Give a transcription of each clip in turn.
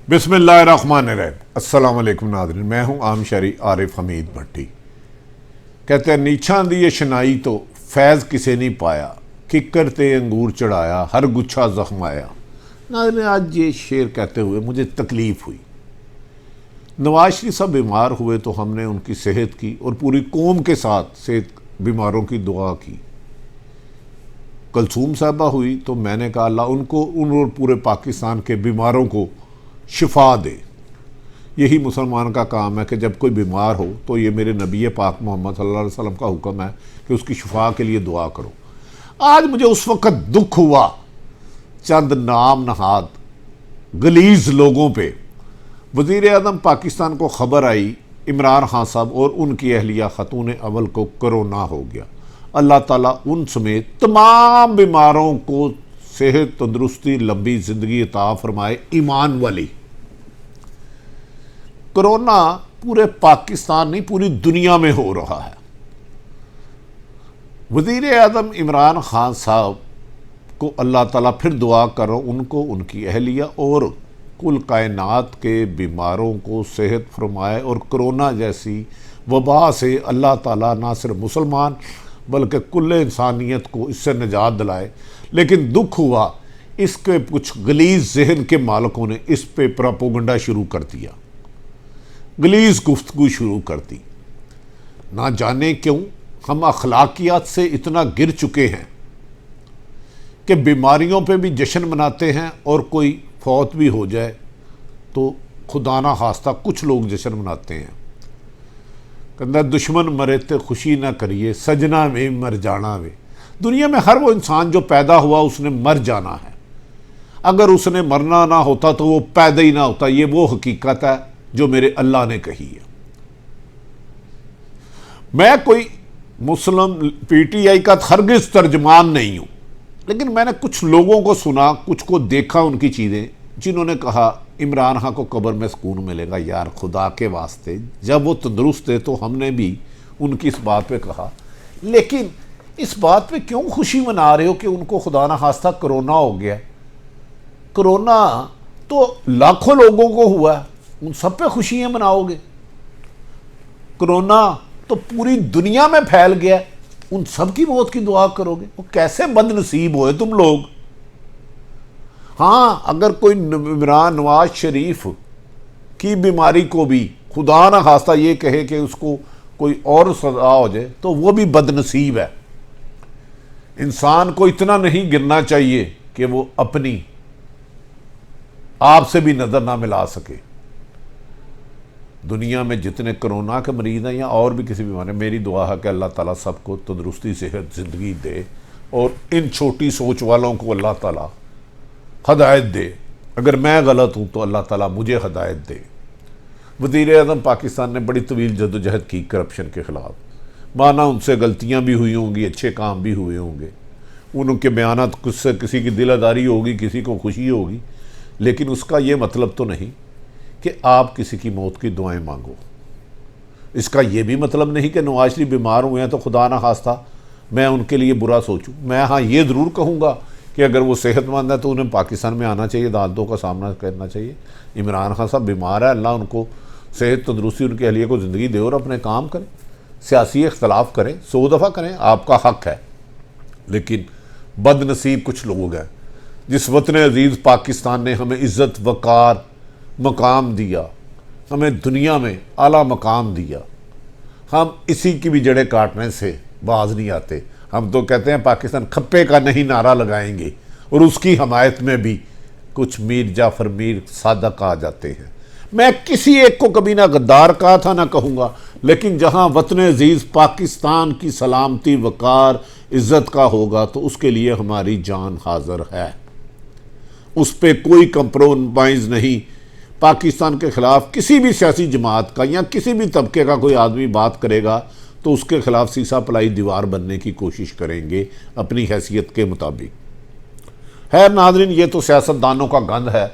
बिस्मिल्लाहिर्रहमानिर्रहीम। अस्सलाम वालेकुम नाज़रीन, मैं हूं आम शरी आरिफ हमीद भट्टी। कहते हैं नीछां दी शनाई तो फैज़ किसे नहीं पाया, किकर ते अंगूर चढ़ाया हर गुच्छा जख्म आया। नाज़रीन, आज ये शेर कहते हुए मुझे तकलीफ़ हुई। नवाज शरीफ साहब बीमार हुए तो हमने उनकी सेहत की और पूरी कौम के साथ सेहत बीमारों की दुआ की। कलसूम साहबा हुई तो मैंने कहा अल्लाह उनको उन और पूरे पाकिस्तान के बीमारों को शिफा दे। यही मुसलमान का काम है कि जब कोई बीमार हो तो ये मेरे नबी पाक मोहम्मद सल्लल्लाहु अलैहि वसल्लम का हुक्म है कि उसकी शिफा के लिए दुआ करो। आज मुझे उस वक़्त दुख हुआ चंद नाम नहाद गलीज लोगों पे। वज़ीर आज़म पाकिस्तान को ख़बर आई इमरान खान साहब और उनकी अहलिया ख़तून अव्वल को कोरोना हो गया। अल्लाह ताला उन समेत तमाम बीमारों को सेहत, तंदुरुस्ती, लंबी ज़िंदगी अता फरमाए, ईमान वाली। कोरोना पूरे पाकिस्तान नहीं पूरी दुनिया में हो रहा है। वज़ीर आज़म इमरान खान साहब को अल्लाह ताला फिर दुआ करो उनको, उनकी अहलिया और कुल कायनात के बीमारों को सेहत फरमाए और कोरोना जैसी वबा से अल्लाह ताला ना सिर्फ मुसलमान बल्कि कुल इंसानियत को इससे निजात दिलाए। लेकिन दुख हुआ इसके कुछ गलीज जहन के मालिकों ने इस पे प्रोपेगेंडा शुरू कर दिया, गलीज गुफ्तगू शुरू कर दी। ना जाने क्यों हम अखलाकियात से इतना गिर चुके हैं कि बीमारियों पे भी जश्न मनाते हैं और कोई फौत भी हो जाए तो खुदा ना खास्ता कुछ लोग जश्न मनाते हैं। कहता दुश्मन मरे तो खुशी ना करिए, सजना में मर जाना वे। दुनिया में हर वो इंसान जो पैदा हुआ उसने मर जाना है। अगर उसने मरना ना होता तो वो पैदा ही ना होता। ये वो हकीकत है जो मेरे अल्लाह ने कही है। मैं कोई मुस्लिम पीटीआई का हरगिज़ तर्जमान नहीं हूं, लेकिन मैंने कुछ लोगों को सुना, कुछ को देखा उनकी चीज़ें, जिन्होंने कहा इमरान खान को कब्र में सुकून मिलेगा। यार खुदा के वास्ते, जब वो तंदुरुस्त थे तो हमने भी उनकी इस बात पे कहा, लेकिन इस बात पे क्यों खुशी मना रहे हो कि उनको खुदा ना खास्ता कोरोना हो गया। कोरोना तो लाखों लोगों को हुआ है, उन सब पे खुशियां मनाओगे। कोरोना तो पूरी दुनिया में फैल गया, उन सब की मौत की दुआ करोगे। वो कैसे बदनसीब हुए तुम लोग। हाँ, अगर कोई इमरान नवाज शरीफ की बीमारी को भी खुदा ना खास्ता ये कहे कि उसको कोई और सजा हो जाए तो वो भी बदनसीब है। इंसान को इतना नहीं गिरना चाहिए कि वो अपनी आप से भी नजर ना मिला सके। दुनिया में जितने कोरोना के मरीज हैं या और भी किसी बीमारी, मेरी दुआ है कि अल्लाह ताला सबको तंदुरुस्ती, सेहत, ज़िंदगी दे और इन छोटी सोच वालों को अल्लाह ताला हदायत दे। अगर मैं गलत हूँ तो अल्लाह ताला मुझे हदायत दे। वज़ीर आज़म पाकिस्तान ने बड़ी तवील जद्दोजहद की करप्शन के ख़िलाफ़। माना उनसे गलतियाँ भी हुई होंगी, अच्छे काम भी हुए होंगे, उनके बयानात कुछ से किसी की दिलदारी होगी, किसी को खुशी होगी, लेकिन उसका ये मतलब तो नहीं कि आप किसी की मौत की दुआएं मांगो। इसका ये भी मतलब नहीं कि नवाज शरीफ बीमार हुए हैं तो खुदा ना खास्ता मैं उनके लिए बुरा सोचूं। मैं हाँ ये ज़रूर कहूँगा कि अगर वो सेहतमंद है तो उन्हें पाकिस्तान में आना चाहिए, अदालतों का सामना करना चाहिए। इमरान खान साहब बीमार है, अल्लाह उनको सेहत, तंदुरुस्ती, उनके अहलिया को ज़िंदगी दे और अपने काम करें। सियासी इख्तलाफ करें, 100 दफ़ा करें, आपका हक़ है। लेकिन बदनसीब कुछ लोग हैं। जिस वतन अजीज़ पाकिस्तान ने हमें इज़्ज़त, वक़ार, मकाम दिया, हमें दुनिया में आला मकाम दिया, हम इसी की भी जड़ें काटने से बाज नहीं आते। हम तो कहते हैं पाकिस्तान खप्पे का नहीं नारा लगाएंगे और उसकी हमायत में भी कुछ मीर जाफ़र, मीर सादक आ जाते हैं। मैं किसी एक को कभी ना गद्दार कहा था ना कहूँगा, लेकिन जहाँ वतन अजीज़ पाकिस्तान की सलामती, वक़ार, इज़्ज़त का होगा तो उसके लिए हमारी जान हाज़िर है। उस पर कोई कंप्रोमाइज़ नहीं। पाकिस्तान के ख़िलाफ़ किसी भी सियासी जमात का या किसी भी तबके का कोई आदमी बात करेगा तो उसके ख़िलाफ़ सीसा पलाई दीवार बनने की कोशिश करेंगे अपनी हैसियत के मुताबिक। है नाज़रीन, ये तो सियासतदानों का गंद है।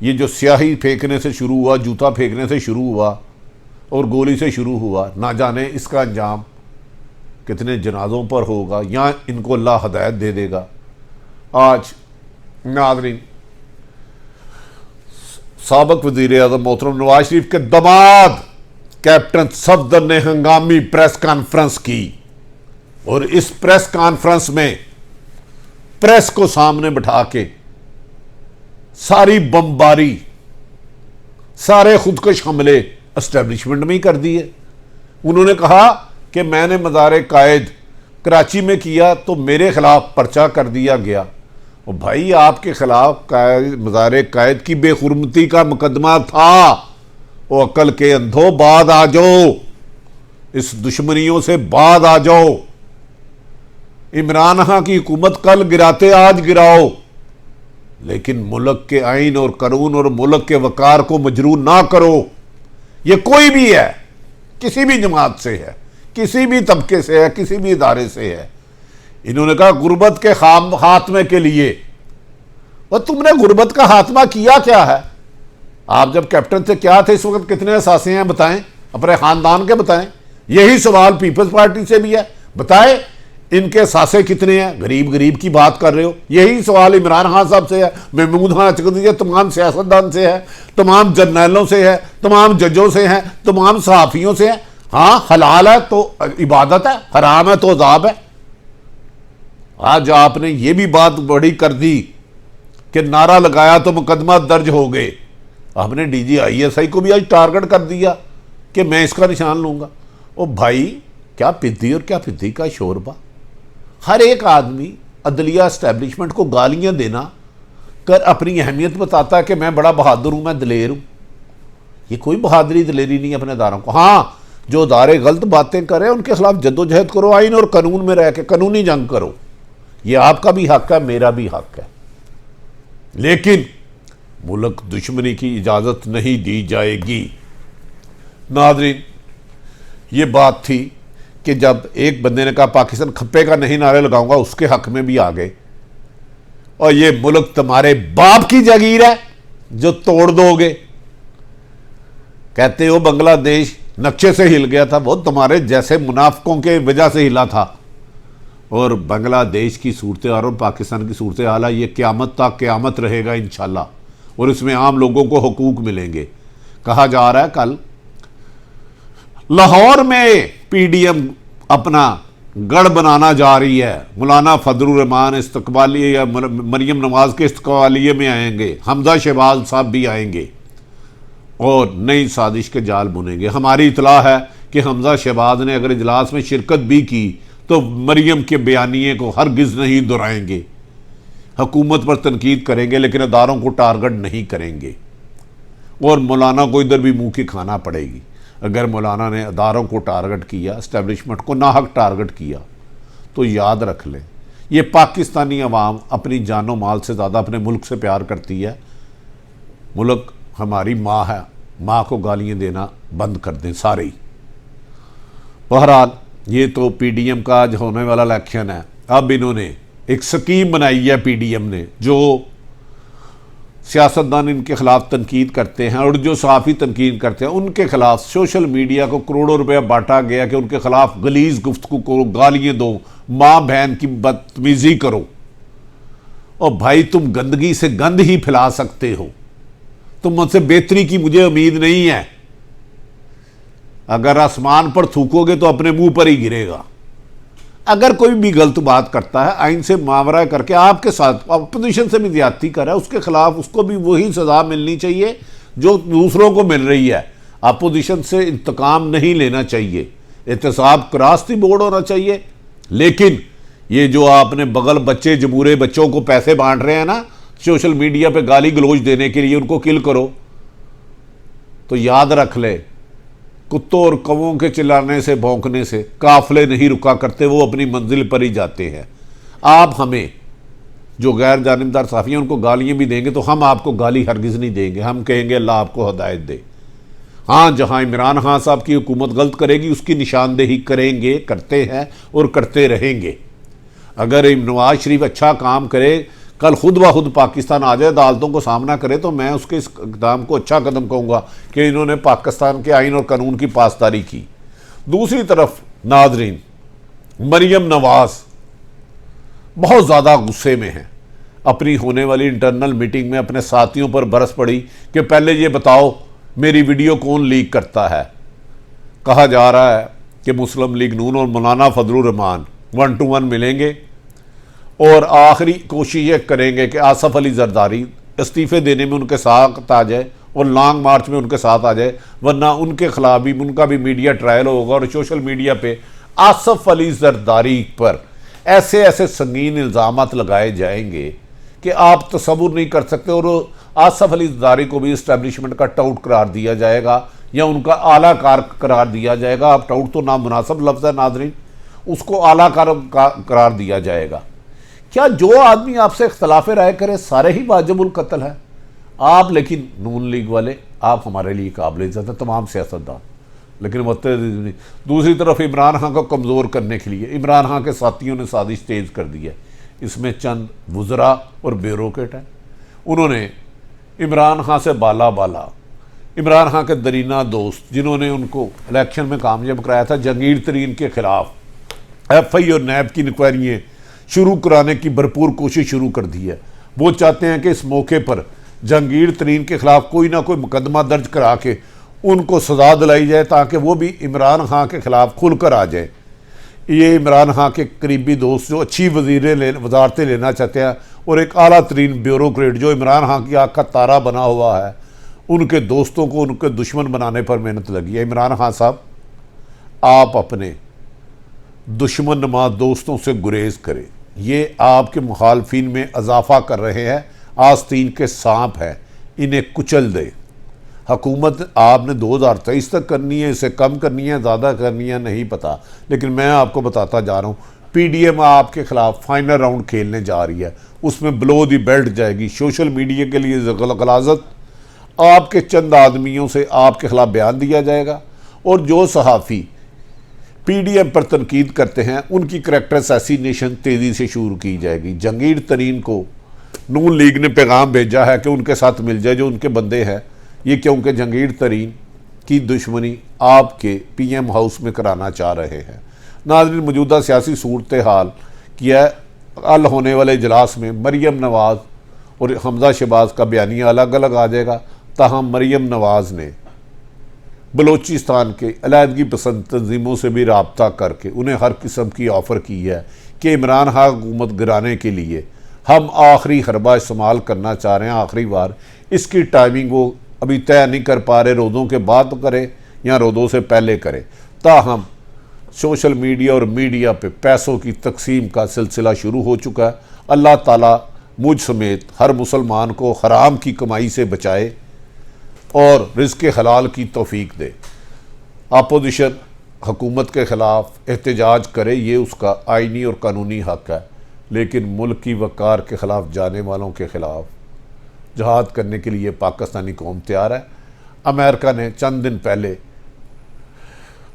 ये जो स्याही फेंकने से शुरू हुआ, जूता फेंकने से शुरू हुआ और गोली से शुरू हुआ, ना जाने इसका अंजाम कितने जनाजों पर होगा या इनको अल्लाह हदायत दे देगा। आज नाज़रीन साबिक वज़ीर आज़म मोहतरम नवाज शरीफ के दामाद कैप्टन सफदर ने हंगामी प्रेस कॉन्फ्रेंस की और इस प्रेस कॉन्फ्रेंस में प्रेस को सामने बिठा के सारी बमबारी, सारे खुदकश हमले एस्टेब्लिशमेंट में ही कर दिए। उन्होंने कहा कि मैंने मज़ार कायद कराची में किया तो मेरे खिलाफ पर्चा कर दिया गया। और भाई आपके खिलाफ मज़ार कायद की बेहुरमती का मुकदमा था। वो अक्ल के अंधो बाद आ जाओ, इस दुश्मनियों से बाद आ जाओ। इमरान खान की हुकूमत कल गिराते आज गिराओ, लेकिन मुल्क के आइन और कानून और मुल्क के वकार को मजरूह ना करो। ये कोई भी है, किसी भी जमात से है, किसी भी तबके से है, किसी भी इदारे से है। इन्होंने कहा गुर्बत के खात्मे के लिए। और तुमने गुर्बत का खात्मा किया क्या है? आप जब कैप्टन थे क्या थे? इस वक्त कितने असासे हैं बताएं, अपने खानदान के बताएं। यही सवाल पीपल्स पार्टी से भी है, बताएं इनके सासे कितने हैं? गरीब गरीब की बात कर रहे हो। यही सवाल इमरान खान साहब से है, महमूद खान अचकदी है, तमाम सियासतदान से है, तमाम जर्नलों से है, तमाम जजों से है, तमाम सहाफ़ियों से है। हाँ, हलाल है तो इबादत है, हराम है तो अजाब है। आज आपने ये भी बात बड़ी कर दी कि नारा लगाया तो मुकदमा दर्ज हो गए। आपने DGISI को भी आज टारगेट कर दिया कि मैं इसका निशान लूंगा। ओ भाई, क्या पिद्दी और क्या पिद्दी का शोरबा। हर एक आदमी अदलिया एस्टेब्लिशमेंट को गालियां देना कर अपनी अहमियत बताता है कि मैं बड़ा बहादुर हूं, मैं दलेर हूं। ये कोई बहादुरी दलेरी नहीं अपने इदारों को। हाँ, जो इदारे गलत बातें करें उनके खिलाफ जद्दोजहद करो, आइन और कानून में रह के कानूनी जंग करो। ये आपका भी हक है, मेरा भी हक है, लेकिन मुल्क दुश्मनी की इजाज़त नहीं दी जाएगी। नाज़रीन, ये बात थी कि जब एक बंदे ने कहा पाकिस्तान खप्पे का नहीं नारे लगाऊंगा, उसके हक में भी आ गए। और ये मुल्क तुम्हारे बाप की जागीर है जो तोड़ दोगे। कहते हो बांग्लादेश नक्शे से हिल गया था, वो तुम्हारे जैसे मुनाफिकों के वजह से हिला था। और बांग्लादेश की सूरत हाल और पाकिस्तान की सूरत हाल है, ये क़यामत तक क़यामत रहेगा इंशाल्लाह, और इसमें आम लोगों को हुकूक मिलेंगे। कहा जा रहा है कल लाहौर में PDM अपना गढ़ बनाना जा रही है। मौलाना फजलुर रहमान इस्तकबाली या मरियम नवाज के इस्तकबालिये में आएंगे, हमजा शहबाज साहब भी आएंगे और नई साजिश के जाल बुनेंगे। हमारी इतला है कि हमजा शहबाज ने अगर इजलास में शिरकत भी की तो मरियम के बयानिए को हरगिज़ नहीं दोहराएंगे। हुकूमत पर तनकीद करेंगे लेकिन अदारों को टारगेट नहीं करेंगे। और मौलाना को इधर भी मुंह की खाना पड़ेगी। अगर मौलाना ने अदारों को टारगेट किया, इस्टेब्लिशमेंट को नाहक टारगेट किया, तो याद रख लें ये पाकिस्तानी अवाम अपनी जानो माल से ज़्यादा अपने मुल्क से प्यार करती है। मुल्क हमारी माँ है, माँ को गालियाँ देना बंद कर दें सारे ही। बहरहाल ये तो PDM का आज होने वाला इलेक्शन है। अब इन्होंने एक स्कीम बनाई है PDM ने, जो सियासतदान इनके खिलाफ तनकीद करते हैं और जो सहाफ़ी तनकीद करते हैं उनके खिलाफ सोशल मीडिया को करोड़ों रुपया बांटा गया कि उनके खिलाफ गलीज गुफ्तगू करो, गालियाँ दो, माँ बहन की बदतमीज़ी करो। और भाई तुम गंदगी से गंद ही फैला सकते हो, तुम मुझसे बेहतरी की मुझे उम्मीद नहीं है। अगर आसमान पर थूकोगे तो अपने मुंह पर ही गिरेगा। अगर कोई भी गलत बात करता है आइन से मावरा करके आपके साथ अपोजिशन से भी ज्यादती कर रहा है, उसके खिलाफ उसको भी वही सज़ा मिलनी चाहिए जो दूसरों को मिल रही है। अपोजिशन से इंतकाम नहीं लेना चाहिए, एहतसाब करास्ती बोर्ड होना चाहिए। लेकिन ये जो आपने बगल बच्चे जमूरे बच्चों को पैसे बांट रहे हैं ना सोशल मीडिया पे गाली गलोच देने के लिए, उनको किल करो, तो याद रख ले कुत्तों और कौवों के चिल्लाने से भौंकने से काफिले नहीं रुका करते, वो अपनी मंजिल पर ही जाते हैं। आप हमें जो गैर जानिबदार साफ़ी हैं उनको गालियाँ भी देंगे तो हम आपको गाली हरगिज़ नहीं देंगे, हम कहेंगे अल्लाह आपको हदायत दे। हाँ, जहाँ इमरान खान साहब की हुकूमत गलत करेगी उसकी निशानदेही करेंगे, करते हैं और करते रहेंगे। अगर नवाज शरीफ अच्छा काम करे, कल खुद ब खुद पाकिस्तान आ जाए, अदालतों को सामना करे, तो मैं उसके इस इक़दाम को अच्छा कदम कहूँगा कि इन्होंने पाकिस्तान के आइन और कानून की पासदारी की। दूसरी तरफ नाज़रीन, मरियम नवाज बहुत ज़्यादा गुस्से में है। अपनी होने वाली इंटरनल मीटिंग में अपने साथियों पर बरस पड़ी कि पहले ये बताओ मेरी वीडियो कौन लीक करता है। कहा जा रहा है कि मुस्लिम लीग नून और मौलाना फजलुर रहमान 1 to 1 मिलेंगे और आखिरी कोशिश ये करेंगे कि आसफ अली जरदारी इस्तीफ़े देने में उनके साथ आ जाए और लॉन्ग मार्च में उनके साथ आ जाए, वरना उनके खिलाफ भी उनका भी मीडिया ट्रायल होगा और सोशल मीडिया पे आसफ अली जरदारी पर ऐसे ऐसे संगीन इल्ज़ामात लगाए जाएंगे कि आप तसव्वुर नहीं कर सकते। और आसफ अली जरदारी को भी इस्टेब्लिशमेंट का टाउट करार दिया जाएगा या उनका आला कार करार दिया जाएगा। आप टाउट तो नामुनासिब लफ्ज़ है नाज़रीन, उसको आला कार करार दिया जाएगा। क्या जो आदमी आपसे इख्तलाफ राय करे सारे ही वाजिबुल कत्ल है? आप लेकिन नून लीग वाले आप हमारे लिए काबिल इज़्ज़त है, तमाम सियासतदान, लेकिन नहीं। दूसरी तरफ इमरान खान को कमज़ोर करने के लिए इमरान खान के साथियों ने साजिश तेज़ कर दी है। इसमें चंद वुज़रा और ब्यूरोक्रेट हैं, उन्होंने इमरान खान से बाला इमरान खान के दरीना दोस्त जिन्होंने उनको इलेक्शन में कामयाब कराया था, जहांगीर तरीन के खिलाफ FI और नैब की इंक्वायरियाँ शुरू कराने की भरपूर कोशिश शुरू कर दी है। वो चाहते हैं कि इस मौके पर जहांगीर तरीन के खिलाफ कोई ना कोई मुकदमा दर्ज करा के उनको सज़ा दिलाई जाए ताकि वो भी इमरान खान के खिलाफ खुलकर आ जाए। ये इमरान खान के करीबी दोस्त जो अच्छी वजारतें लेना चाहते हैं और एक आला तरीन ब्यूरोक्रेट जो इमरान खान की आँख का तारा बना हुआ है, उनके दोस्तों को उनके दुश्मन बनाने पर मेहनत लगी है। इमरान खान साहब, आप अपने दुश्मन नुमा दोस्तों से गुरेज करें, ये आपके मुखालफिन में इजाफा कर रहे हैं, आस्तीन के सांप हैं, इन्हें कुचल दे। हुकूमत आपने 2023 तक करनी है, इसे कम करनी है, ज़्यादा करनी है, नहीं पता, लेकिन मैं आपको बताता जा रहा हूँ PDM आपके खिलाफ फाइनल राउंड खेलने जा रही है, उसमें ब्लो दी बेल्ट जाएगी। सोशल मीडिया के लिए गलाजत आपके चंद आदमियों से आपके खिलाफ बयान दिया जाएगा और जो सहाफ़ी PDM पर तनकीद करते हैं उनकी करैक्टर असैसिनेशन तेज़ी से शुरू की जाएगी। जहांगीर तरीन को नून लीग ने पैगाम भेजा है कि उनके साथ मिल जाए जो उनके बंदे हैं, ये क्योंकि जहांगीर तरीन की दुश्मनी आपके PM हाउस में कराना चाह रहे हैं। नाज़रीन, मौजूदा सियासी सूरत हाल किया कल होने वाले इजलास में मरीम नवाज़ और हमजा शहबाज का बयानिया अलग अलग आ जाएगा। ताहम मरीम नवाज़ ने बलोचिस्तान के अलहदगी पसंद तंजीमों से भी रब्ता करके उन्हें हर किस्म की ऑफ़र की है कि इमरान खान हुकूमत गिराने के लिए हम आखिरी हरबा इस्तेमाल करना चाह रहे हैं, आखिरी बार। इसकी टाइमिंग वो अभी तय नहीं कर पा रहे, रोज़ों के बाद करें या रोज़ों से पहले करें। ताहम सोशल मीडिया और मीडिया पे पैसों की तकसीम का सिलसिला शुरू हो चुका है। अल्लाह ताला मुझ समेत हर मुसलमान को हराम की कमाई से बचाए और रिज़्क़ हलाल की तौफीक दे। अपोजिशन हुकूमत के ख़िलाफ़ एहतजाज करे, ये उसका आइनी और कानूनी हक़ है, लेकिन मुल्क की वक़ार के ख़िलाफ़ जाने वालों के ख़िलाफ़ जहाद करने के लिए पाकिस्तानी कौम तैयार है। अमेरिका ने चंद दिन पहले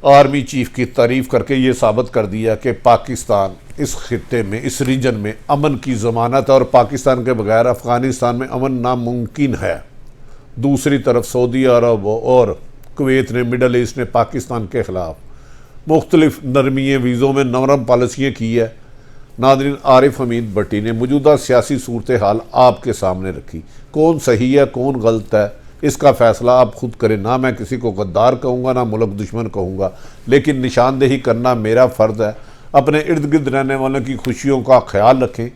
आर्मी चीफ़ की तारीफ़ करके ये साबित कर दिया कि पाकिस्तान इस खित्ते में, इस रीजन में अमन की ज़मानत है और पाकिस्तान के बगैर अफ़गानिस्तान में अमन नामुमकिन है। दूसरी तरफ सऊदी अरब और कुवैत ने, मिडल ईस्ट ने पाकिस्तान के ख़िलाफ़ मुख्तलिफ नरमी वीज़ों में नरम पॉलिसियाँ की है। नाज़रीन, आरिफ हमीद भट्टी ने मौजूदा सियासी सूरत हाल आपके सामने रखी। कौन सही है कौन गलत है इसका फ़ैसला आप खुद करें। ना मैं किसी को गद्दार कहूँगा ना मुल्क दुश्मन कहूँगा, लेकिन निशानदेही करना मेरा फ़र्ज़ है। अपने इर्द गिर्द रहने वालों की खुशियों का ख्याल रखें,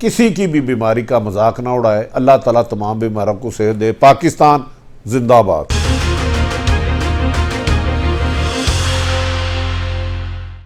किसी की भी बीमारी का मजाक ना उड़ाए। अल्लाह ताला तमाम बीमारों को सेहत दे। पाकिस्तान जिंदाबाद।